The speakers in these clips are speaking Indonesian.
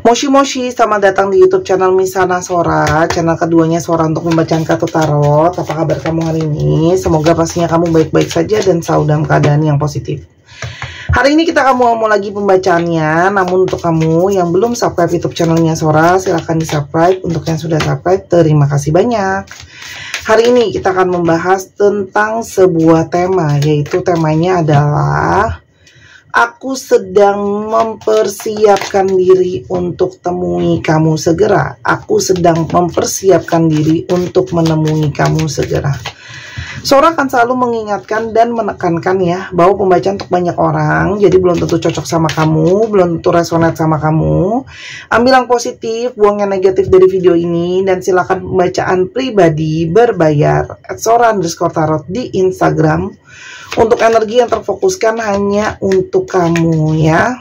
Moshi Moshi, selamat datang di YouTube channel Misana Sora, channel keduanya Sora untuk membacakan kartu tarot. Apa kabar kamu hari ini? Semoga pastinya kamu baik-baik saja dan selalu dalam keadaan yang positif. Hari ini kita mau lagi pembacaannya, namun untuk kamu yang belum subscribe YouTube channelnya Sora, silahkan di subscribe. Untuk yang sudah subscribe, terima kasih banyak. Hari ini kita akan membahas tentang sebuah tema, yaitu temanya adalah aku sedang mempersiapkan diri untuk temui kamu segera. Aku sedang mempersiapkan diri untuk menemui kamu segera. Sora akan selalu mengingatkan dan menekankan ya, bahwa pembacaan untuk banyak orang, jadi belum tentu cocok sama kamu, belum tentu resonate sama kamu. Ambil yang positif, buang yang negatif dari video ini, dan silakan pembacaan pribadi berbayar @sora_tarot di Instagram. Untuk energi yang terfokuskan hanya untuk kamu ya.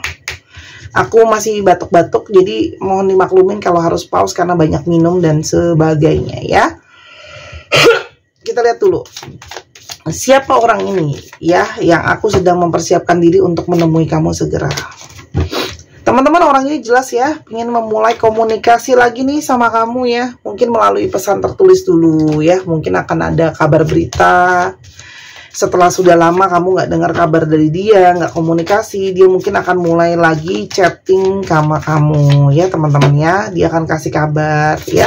Aku masih batuk-batuk, jadi mohon dimaklumin kalau harus pause karena banyak minum dan sebagainya ya. Kita lihat dulu siapa orang ini ya, yang aku sedang mempersiapkan diri untuk menemui kamu segera. Teman-teman, orang ini jelas ya ingin memulai komunikasi lagi nih sama kamu ya. Mungkin melalui pesan tertulis dulu ya. Mungkin akan ada kabar berita. Setelah sudah lama kamu nggak dengar kabar dari dia, nggak komunikasi, dia mungkin akan mulai lagi chatting sama kamu ya teman-teman ya. Dia akan kasih kabar ya.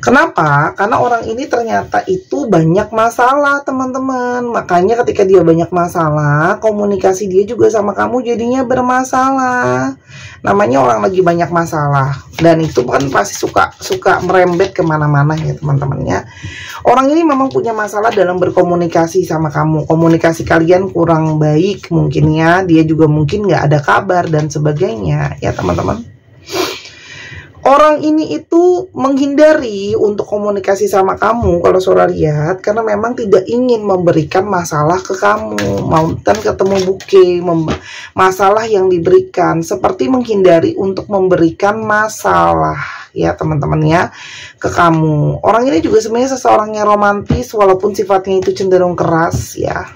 Kenapa? Karena orang ini ternyata itu banyak masalah teman-teman. Makanya ketika dia banyak masalah, komunikasi dia juga sama kamu jadinya bermasalah. Namanya orang lagi banyak masalah. Dan itu kan pasti suka merembet kemana-mana ya teman-teman ya. Orang ini memang punya masalah dalam berkomunikasi sama kamu. Komunikasi kalian kurang baik mungkin ya. Dia juga mungkin nggak ada kabar dan sebagainya ya teman-teman. Orang ini itu menghindari untuk komunikasi sama kamu kalau Sora lihat, karena memang tidak ingin memberikan masalah ke kamu. Mantan ketemu buke, masalah yang diberikan, seperti menghindari untuk memberikan masalah ya teman-teman ya ke kamu. Orang ini juga sebenarnya seseorang yang romantis, walaupun sifatnya itu cenderung keras ya.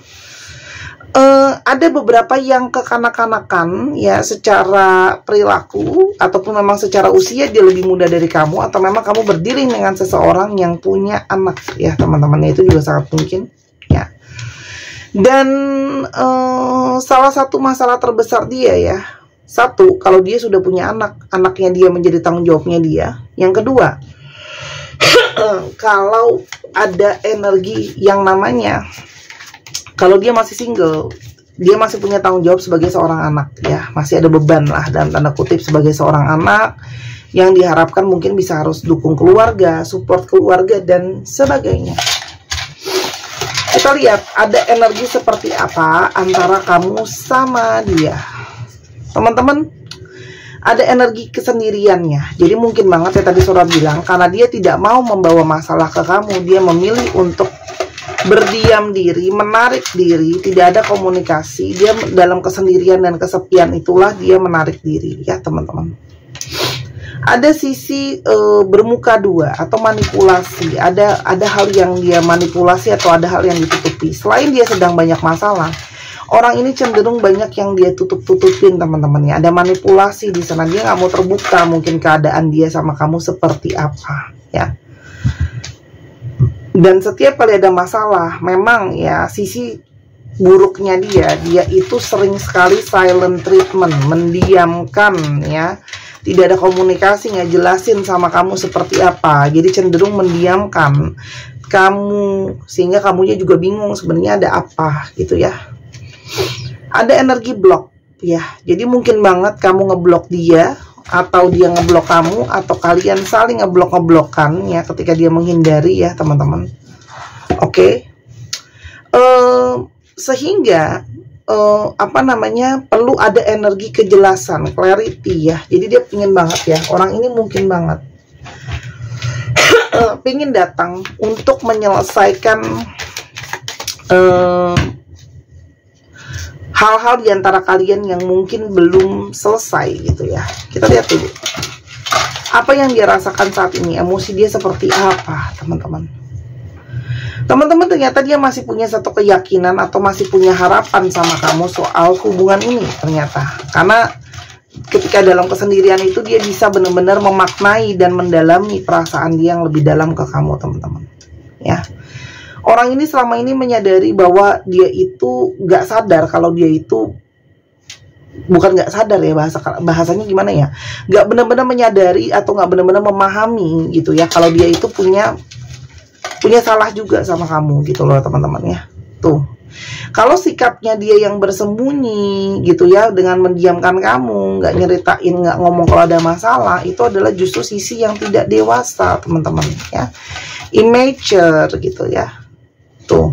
Ada beberapa yang kekanak-kanakan ya secara perilaku, ataupun memang secara usia dia lebih muda dari kamu, atau memang kamu berdiri dengan seseorang yang punya anak ya teman-teman. Itu juga sangat mungkin ya. Dan salah satu masalah terbesar dia ya, satu, kalau dia sudah punya anak, anaknya dia menjadi tanggung jawabnya dia. Yang kedua, kalau ada energi yang namanya, kalau dia masih single, dia masih punya tanggung jawab sebagai seorang anak ya. Masih ada beban lah dalam tanda kutip sebagai seorang anak, yang diharapkan mungkin bisa harus dukung keluarga, support keluarga dan sebagainya. Kita lihat ada energi seperti apa antara kamu sama dia. Teman-teman, ada energi kesendiriannya. Jadi mungkin banget ya tadi Sora bilang, karena dia tidak mau membawa masalah ke kamu, dia memilih untuk berdiam diri, menarik diri, tidak ada komunikasi. Dia dalam kesendirian dan kesepian itulah dia menarik diri ya teman-teman. Ada sisi bermuka dua atau manipulasi. Ada hal yang dia manipulasi atau ada hal yang ditutupi. Selain dia sedang banyak masalah, orang ini cenderung banyak yang dia tutup-tutupin teman-teman ya. Ada manipulasi di sana, dia nggak mau terbuka mungkin keadaan dia sama kamu seperti apa ya. Dan setiap kali ada masalah, memang ya sisi buruknya dia itu sering sekali silent treatment, mendiamkan ya. Tidak ada komunikasi, nggak jelasin sama kamu seperti apa. Jadi cenderung mendiamkan kamu, sehingga kamunya juga bingung sebenarnya ada apa gitu ya. Ada energi blok ya. Jadi mungkin banget kamu ngeblok dia, atau dia ngeblok kamu, atau kalian saling ngeblok-ngeblokan ya ketika dia menghindari ya teman-teman. Oke. Sehingga apa namanya, perlu ada energi kejelasan, clarity ya. Jadi dia pingin banget ya, orang ini mungkin banget pingin datang untuk menyelesaikan hal-hal di antara kalian yang mungkin belum selesai gitu ya. Kita lihat dulu apa yang dia rasakan saat ini, emosi dia seperti apa teman-teman. Teman-teman, ternyata dia masih punya satu keyakinan atau masih punya harapan sama kamu soal hubungan ini ternyata. Karena ketika dalam kesendirian itu dia bisa benar-benar memaknai dan mendalami perasaan dia yang lebih dalam ke kamu, teman-teman. Ya, orang ini selama ini menyadari bahwa dia itu nggak sadar kalau dia itu, bukan nggak sadar ya, bahasanya gimana ya, nggak benar-benar menyadari atau nggak benar-benar memahami gitu ya, kalau dia itu punya salah juga sama kamu gitu loh, teman-teman ya. Tuh, kalau sikapnya dia yang bersembunyi gitu ya, dengan mendiamkan kamu, nggak nyeritain, nggak ngomong kalau ada masalah, itu adalah justru sisi yang tidak dewasa, teman-teman ya, immature gitu ya. Tuh,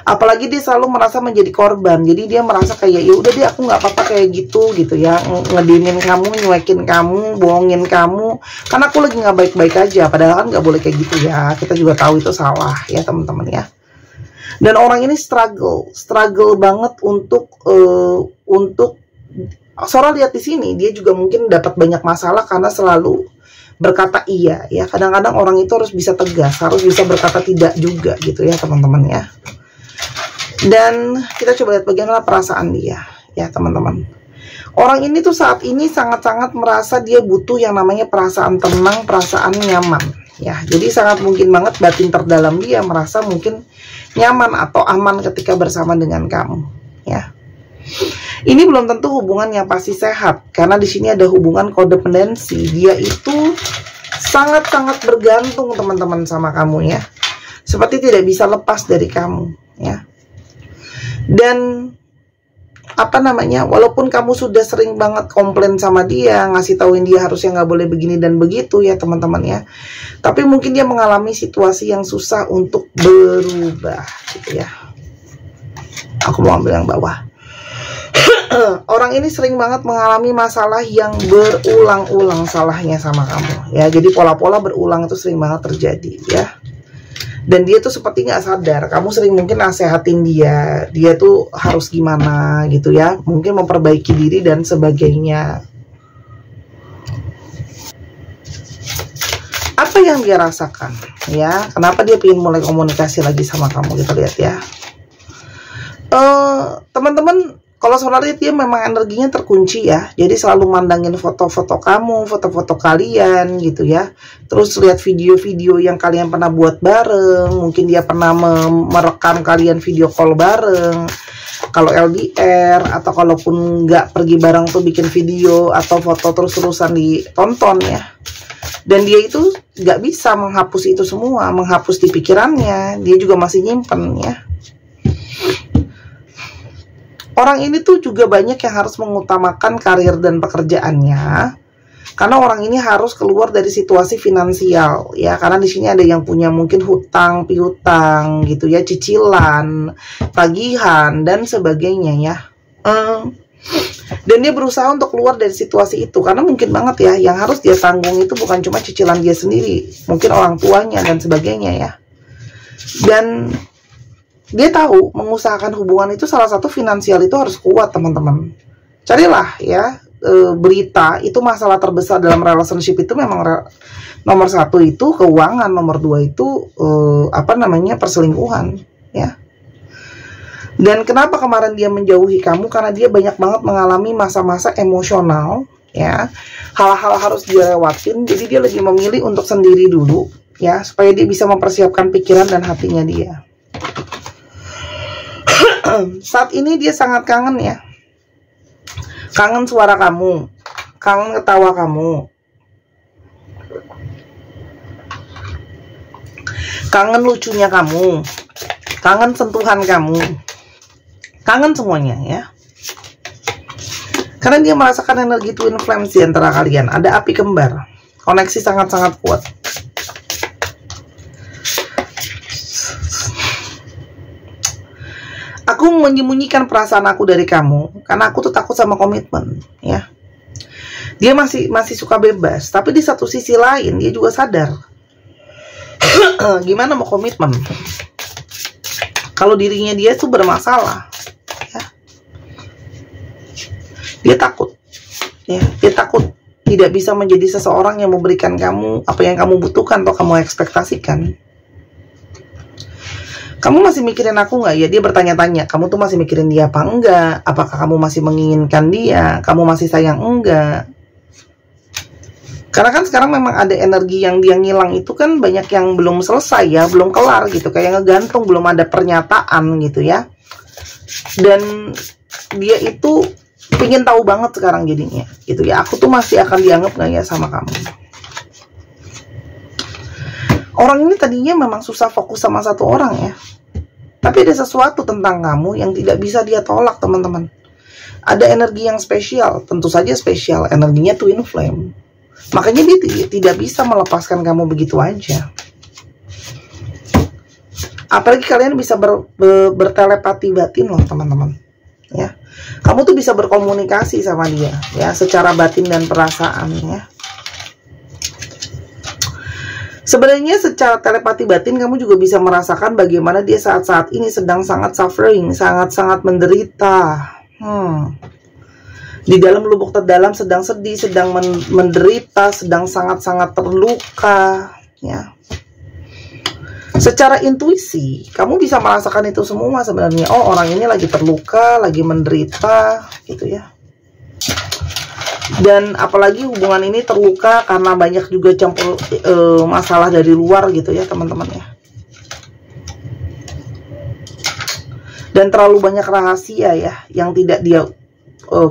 apalagi dia selalu merasa menjadi korban, jadi dia merasa kayak ya udah deh, aku nggak apa-apa kayak gitu ya, ngediemin kamu, nyuekin kamu, bohongin kamu, karena aku lagi nggak baik-baik aja, padahal kan nggak boleh kayak gitu ya, kita juga tahu itu salah ya, teman-teman ya. Dan orang ini struggle banget untuk Sora lihat di sini, dia juga mungkin dapat banyak masalah karena selalu berkata iya ya. Kadang-kadang orang itu harus bisa tegas, harus bisa berkata tidak juga gitu ya, teman-teman ya. Dan kita coba lihat bagaimana perasaan dia ya, teman-teman. Orang ini tuh saat ini sangat-sangat merasa dia butuh yang namanya perasaan tenang, perasaan nyaman ya. Jadi sangat mungkin banget batin terdalam dia merasa mungkin nyaman atau aman ketika bersama dengan kamu ya. Ini belum tentu hubungan yang pasti sehat, karena di sini ada hubungan kodependensi. Dia itu sangat-sangat bergantung, teman-teman, sama kamu ya, seperti tidak bisa lepas dari kamu ya. Dan apa namanya, walaupun kamu sudah sering banget komplain sama dia, ngasih tauin dia harusnya nggak boleh begini dan begitu ya, teman-teman ya, tapi mungkin dia mengalami situasi yang susah untuk berubah gitu ya. Aku mau ambil yang bawah. Orang ini sering banget mengalami masalah yang berulang-ulang salahnya sama kamu ya. Jadi pola-pola berulang itu sering banget terjadi ya. Dan dia tuh seperti nggak sadar, kamu sering mungkin nasehatin dia tuh harus gimana gitu ya, mungkin memperbaiki diri dan sebagainya. Apa yang dia rasakan ya, kenapa dia pengen mulai komunikasi lagi sama kamu, kita lihat ya. Teman-teman, kalau Sora lihat dia memang energinya terkunci ya, jadi selalu mandangin foto-foto kamu, foto-foto kalian gitu ya. Terus lihat video-video yang kalian pernah buat bareng, mungkin dia pernah merekam kalian video call bareng. Kalau LDR atau kalaupun nggak pergi bareng tuh bikin video atau foto terus-terusan ditonton ya. Dan dia itu nggak bisa menghapus itu semua, menghapus di pikirannya, dia juga masih nyimpen ya. Orang ini tuh juga banyak yang harus mengutamakan karir dan pekerjaannya, karena orang ini harus keluar dari situasi finansial ya, karena di sini ada yang punya mungkin hutang piutang gitu ya, cicilan, tagihan dan sebagainya ya. Dan dia berusaha untuk keluar dari situasi itu, karena mungkin banget ya yang harus dia tanggung itu bukan cuma cicilan dia sendiri, mungkin orang tuanya dan sebagainya ya. Dan dia tahu mengusahakan hubungan itu salah satu finansial itu harus kuat, teman-teman. Carilah ya berita itu masalah terbesar dalam relationship itu memang nomor satu itu keuangan, nomor dua itu apa namanya, perselingkuhan ya. Dan kenapa kemarin dia menjauhi kamu, karena dia banyak banget mengalami masa-masa emosional ya, hal-hal harus dia lewatin, jadi dia lagi memilih untuk sendiri dulu ya, supaya dia bisa mempersiapkan pikiran dan hatinya dia. Saat ini dia sangat kangen ya, kangen suara kamu, kangen ketawa kamu, kangen lucunya kamu, kangen sentuhan kamu, kangen semuanya ya. Karena dia merasakan energi twin flames di antara kalian, ada api kembar, koneksi sangat-sangat kuat. Aku menyembunyikan perasaan aku dari kamu karena aku tuh takut sama komitmen ya. Dia masih suka bebas, tapi di satu sisi lain dia juga sadar gimana mau komitmen kalau dirinya dia tuh bermasalah ya. Dia takut ya, dia takut tidak bisa menjadi seseorang yang memberikan kamu apa yang kamu butuhkan atau kamu ekspektasikan. Kamu masih mikirin aku nggak ya? Dia bertanya-tanya, kamu tuh masih mikirin dia apa enggak? Apakah kamu masih menginginkan dia? Kamu masih sayang enggak? Karena kan sekarang memang ada energi yang dia ngilang itu kan banyak yang belum selesai ya, belum kelar gitu, kayak ngegantung, belum ada pernyataan gitu ya. Dan dia itu pengen tahu banget sekarang jadinya gitu ya, aku tuh masih akan dianggap nggak ya sama kamu. Orang ini tadinya memang susah fokus sama satu orang ya, tapi ada sesuatu tentang kamu yang tidak bisa dia tolak, teman-teman. Ada energi yang spesial, tentu saja spesial, energinya twin flame. Makanya dia tidak bisa melepaskan kamu begitu aja. Apalagi kalian bisa bertelepati batin loh, teman-teman. Ya, kamu tuh bisa berkomunikasi sama dia ya, secara batin dan perasaan ya. Sebenarnya secara telepati batin kamu juga bisa merasakan bagaimana dia saat-saat ini sedang sangat suffering, sangat-sangat menderita. Di dalam lubuk terdalam sedang sedih, sedang menderita, sedang sangat-sangat terluka ya. Secara intuisi kamu bisa merasakan itu semua sebenarnya. Oh, orang ini lagi terluka, lagi menderita gitu ya. Dan apalagi hubungan ini terluka karena banyak juga campur masalah dari luar gitu ya, teman-teman ya. Dan terlalu banyak rahasia ya yang tidak dia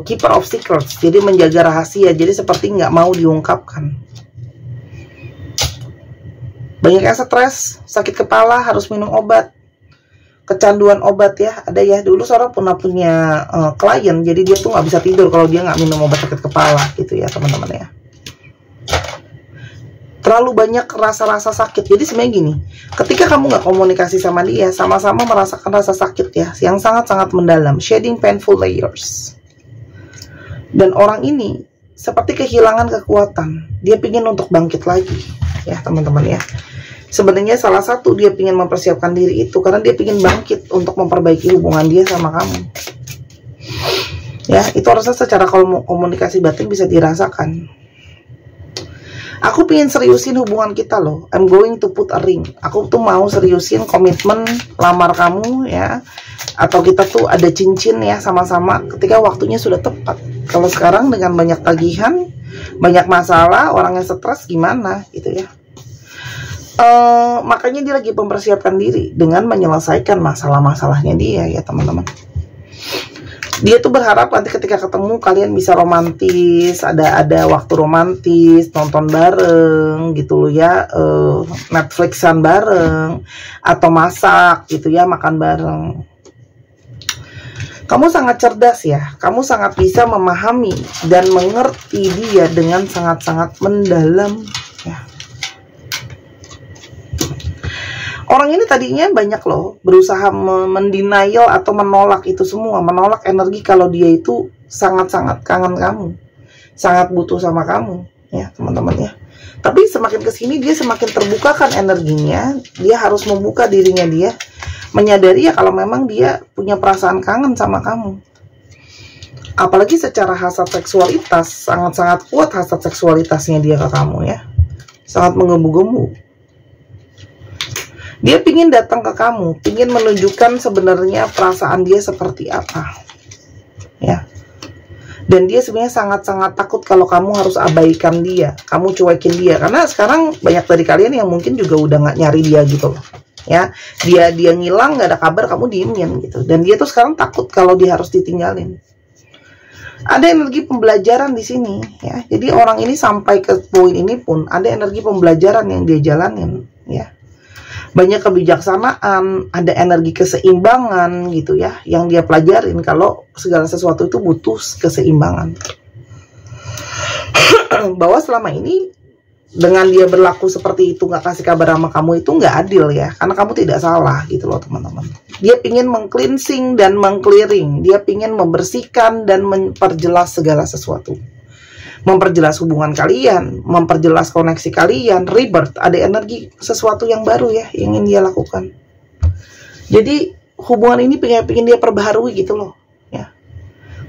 keeper of secrets, jadi menjaga rahasia, jadi seperti nggak mau diungkapkan. Banyak yang stres, sakit kepala, harus minum obat, kecanduan obat ya. Ada ya, dulu seorang pernah punya klien, jadi dia tuh nggak bisa tidur kalau dia nggak minum obat sakit kepala gitu ya, teman-teman ya. Terlalu banyak rasa-rasa sakit. Jadi sebenarnya gini, ketika kamu nggak komunikasi sama dia, sama-sama merasakan rasa sakit ya, yang sangat-sangat mendalam, shedding painful layers. Dan orang ini seperti kehilangan kekuatan. Dia pingin untuk bangkit lagi ya, teman-teman ya. Sebenarnya salah satu dia pingin mempersiapkan diri itu karena dia pingin bangkit untuk memperbaiki hubungan dia sama kamu. Ya, itu harusnya secara komunikasi batin bisa dirasakan. Aku pingin seriusin hubungan kita loh. I'm going to put a ring. Aku tuh mau seriusin komitmen lamar kamu ya. Atau kita tuh ada cincin ya sama-sama ketika waktunya sudah tepat. Kalau sekarang dengan banyak tagihan, banyak masalah, orangnya stres gimana gitu ya. Makanya dia lagi mempersiapkan diri dengan menyelesaikan masalah-masalahnya dia ya, teman-teman. Dia tuh berharap nanti ketika ketemu kalian bisa romantis, ada waktu romantis, nonton bareng gitu loh ya, Netflixan bareng, atau masak gitu ya, makan bareng. Kamu sangat cerdas ya, kamu sangat bisa memahami dan mengerti dia dengan sangat-sangat mendalam ya. Orang ini tadinya banyak loh berusaha mendenial atau menolak itu semua, menolak energi kalau dia itu sangat-sangat kangen kamu, sangat butuh sama kamu ya, teman-teman ya. Tapi semakin kesini dia semakin terbukakan energinya, dia harus membuka dirinya dia, menyadari ya kalau memang dia punya perasaan kangen sama kamu. Apalagi secara hasrat seksualitas, sangat-sangat kuat hasrat seksualitasnya dia ke kamu ya, sangat menggebu-gebu. Dia pingin datang ke kamu, pingin menunjukkan sebenarnya perasaan dia seperti apa ya. Dan dia sebenarnya sangat-sangat takut kalau kamu harus abaikan dia, kamu cuekin dia. Karena sekarang banyak dari kalian yang mungkin juga udah nggak nyari dia gitu loh ya. Dia ngilang, nggak ada kabar, kamu diemin gitu. Dan dia tuh sekarang takut kalau dia harus ditinggalin. Ada energi pembelajaran di sini ya. Jadi orang ini sampai ke poin ini pun ada energi pembelajaran yang dia jalanin ya. Banyak kebijaksanaan, ada energi keseimbangan gitu ya, yang dia pelajarin kalau segala sesuatu itu butuh keseimbangan. Bahwa selama ini dengan dia berlaku seperti itu, nggak kasih kabar sama kamu, itu nggak adil ya, karena kamu tidak salah gitu loh, teman-teman. Dia pingin meng-cleansing dan meng-clearing, dia pingin membersihkan dan memperjelas segala sesuatu, memperjelas hubungan kalian, memperjelas koneksi kalian, rebirth, ada energi sesuatu yang baru ya yang ingin dia lakukan. Jadi hubungan ini pengen dia perbaharui gitu loh ya.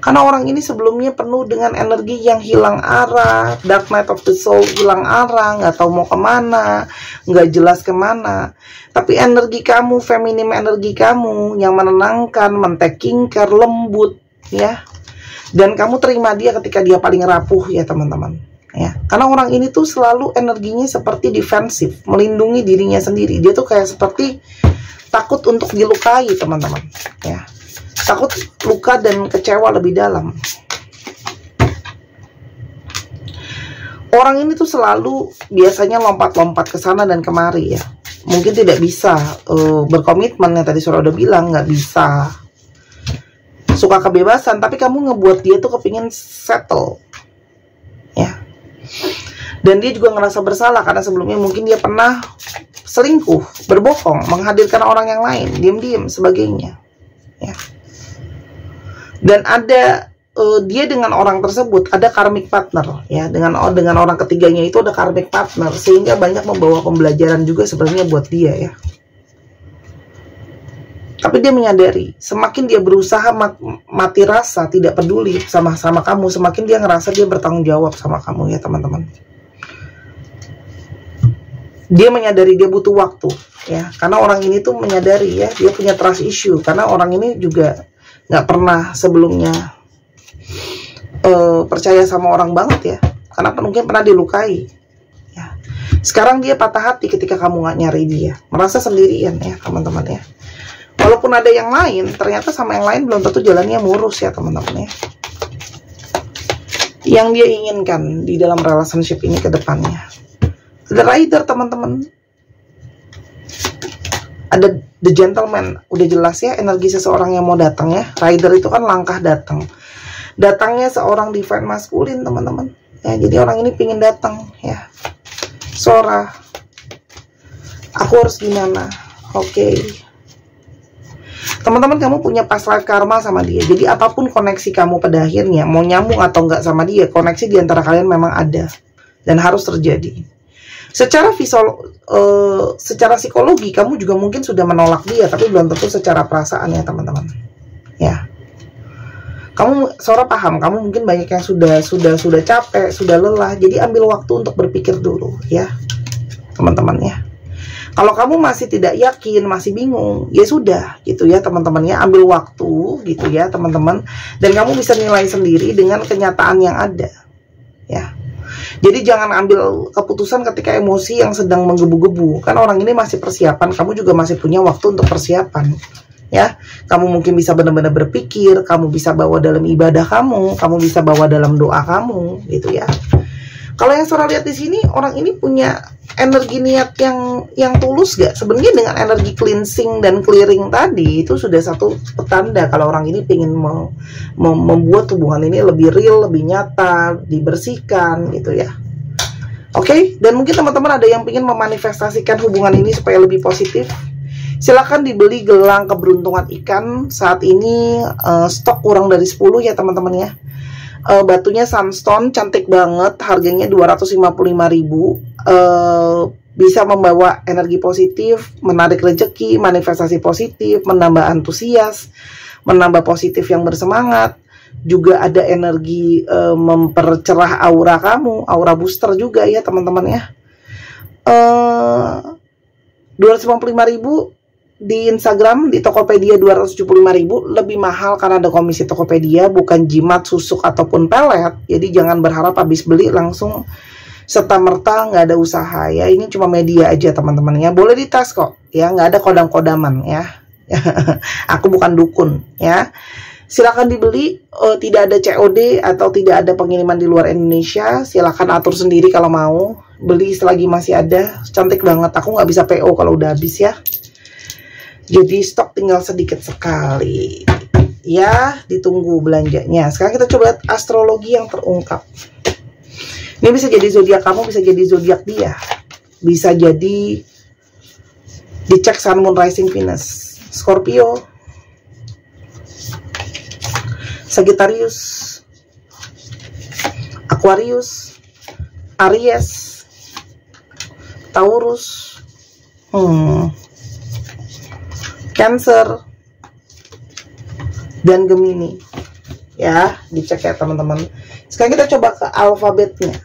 Karena orang ini sebelumnya penuh dengan energi yang hilang arah, dark night of the soul, hilang arah, nggak tahu mau kemana, nggak jelas kemana. Tapi energi kamu, feminim energi kamu yang menenangkan, men-taking care, lembut, ya. Dan kamu terima dia ketika dia paling rapuh, ya teman-teman. Ya, karena orang ini tuh selalu energinya seperti defensif, melindungi dirinya sendiri. Dia tuh kayak seperti takut untuk dilukai, teman-teman. Ya. Takut luka dan kecewa lebih dalam. Orang ini tuh selalu biasanya lompat-lompat ke sana dan kemari ya. Mungkin tidak bisa berkomitmen, yang tadi Sora udah bilang, nggak bisa. Suka kebebasan, tapi kamu ngebuat dia tuh kepingin settle. Ya. Dan dia juga ngerasa bersalah karena sebelumnya mungkin dia pernah selingkuh, berbohong, menghadirkan orang yang lain, diam-diam sebagainya. Ya. Dan ada dia dengan orang tersebut ada karmic partner ya, dengan orang ketiganya itu ada karmic partner, sehingga banyak membawa pembelajaran juga sebenarnya buat dia ya. Tapi dia menyadari semakin dia berusaha mati rasa tidak peduli sama kamu, semakin dia ngerasa dia bertanggung jawab sama kamu ya teman-teman. Dia menyadari dia butuh waktu ya, karena orang ini tuh menyadari ya dia punya trust issue, karena orang ini juga nggak pernah sebelumnya percaya sama orang banget ya, karena mungkin pernah dilukai ya. Sekarang dia patah hati ketika kamu nggak nyari dia, merasa sendirian ya teman-teman ya. Walaupun ada yang lain, ternyata sama yang lain belum tentu jalannya mulus ya teman-teman ya. Yang dia inginkan di dalam relationship ini ke depannya. Ada rider teman-teman, ada the gentleman, udah jelas ya energi seseorang yang mau datang ya. Rider itu kan langkah datang, datangnya seorang divine maskulin teman-teman ya. Jadi orang ini pingin datang ya. Sora, aku harus gimana? Oke. Teman-teman, kamu punya past life karma sama dia. Jadi apapun koneksi kamu pada akhirnya, mau nyambung atau enggak sama dia, koneksi di antara kalian memang ada dan harus terjadi. Secara secara psikologi kamu juga mungkin sudah menolak dia, tapi belum tentu secara perasaan ya teman-teman. Ya. Kamu Sora paham, kamu mungkin banyak yang sudah capek, sudah lelah. Jadi ambil waktu untuk berpikir dulu ya. Teman-teman ya. Kalau kamu masih tidak yakin, masih bingung, ya sudah gitu ya teman-teman ya, ambil waktu gitu ya teman-teman, dan kamu bisa nilai sendiri dengan kenyataan yang ada ya. Jadi jangan ambil keputusan ketika emosi yang sedang menggebu-gebu, kan orang ini masih persiapan, kamu juga masih punya waktu untuk persiapan ya. Kamu mungkin bisa benar-benar berpikir, kamu bisa bawa dalam ibadah kamu bisa bawa dalam doa kamu gitu ya. Kalau yang Sora lihat di sini, orang ini punya energi niat yang tulus gak? Sebenarnya dengan energi cleansing dan clearing tadi, itu sudah satu petanda kalau orang ini ingin membuat hubungan ini lebih real, lebih nyata, dibersihkan gitu ya. Oke, dan mungkin teman-teman ada yang ingin memanifestasikan hubungan ini supaya lebih positif. Silakan dibeli gelang keberuntungan ikan. Saat ini stok kurang dari 10 ya teman-teman ya. Batunya sunstone, cantik banget, harganya 255.000. Bisa membawa energi positif, menarik rezeki, manifestasi positif, menambah antusias, menambah positif yang bersemangat. Juga ada energi mempercerah aura kamu, aura booster juga ya teman-teman ya. 255.000 di Instagram, di Tokopedia 275.000, lebih mahal karena ada komisi Tokopedia, bukan jimat, susuk ataupun pelet. Jadi jangan berharap habis beli langsung serta-merta nggak ada usaha ya. Ini cuma media aja teman-teman ya, boleh dites kok ya, nggak ada kodam-kodaman ya. Aku bukan dukun ya. Silakan dibeli, tidak ada COD atau tidak ada pengiriman di luar Indonesia. Silakan atur sendiri kalau mau beli selagi masih ada. Cantik banget, aku nggak bisa PO kalau udah habis ya. Jadi stok tinggal sedikit sekali ya, ditunggu belanjanya. Sekarang kita coba lihat astrologi yang terungkap. Ini bisa jadi zodiak kamu, bisa jadi zodiak dia, bisa jadi dicek Sun, Moon, Rising, Venus. Scorpio, Sagittarius, Aquarius, Aries, Taurus, Cancer, dan Gemini. Ya, dicek ya teman-teman. Sekarang kita coba ke alfabetnya.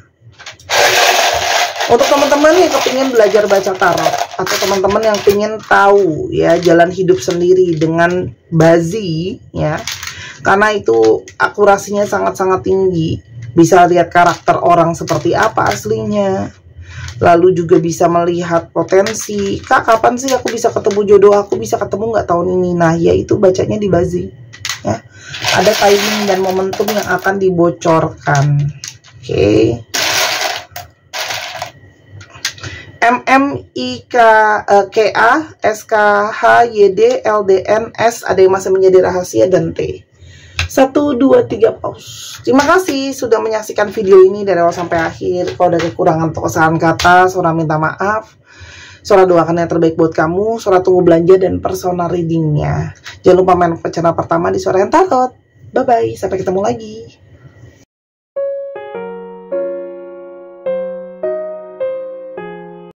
Untuk teman-teman yang kepingin belajar baca tarot, atau teman-teman yang pengen tahu ya jalan hidup sendiri dengan Bazi ya, karena itu akurasinya sangat-sangat tinggi, bisa lihat karakter orang seperti apa aslinya, lalu juga bisa melihat potensi. Kak, kapan sih aku bisa ketemu jodoh aku, bisa ketemu nggak tahun ini? Nah, yaitu bacanya di Bazi ya, ada timing dan momentum yang akan dibocorkan. Oke. MMIKA SKHYD LDNS, ada yang masih menjadi rahasia, dan T. 1, 2, 3 pause. Terima kasih sudah menyaksikan video ini dari awal sampai akhir. Kalau ada kekurangan atau kesalahan kata, Sora minta maaf. Sora doakan yang terbaik buat kamu. Sora tunggu belanja dan personal readingnya. Jangan lupa main ke channel pertama di Sora yang Tarot. Bye bye, sampai ketemu lagi.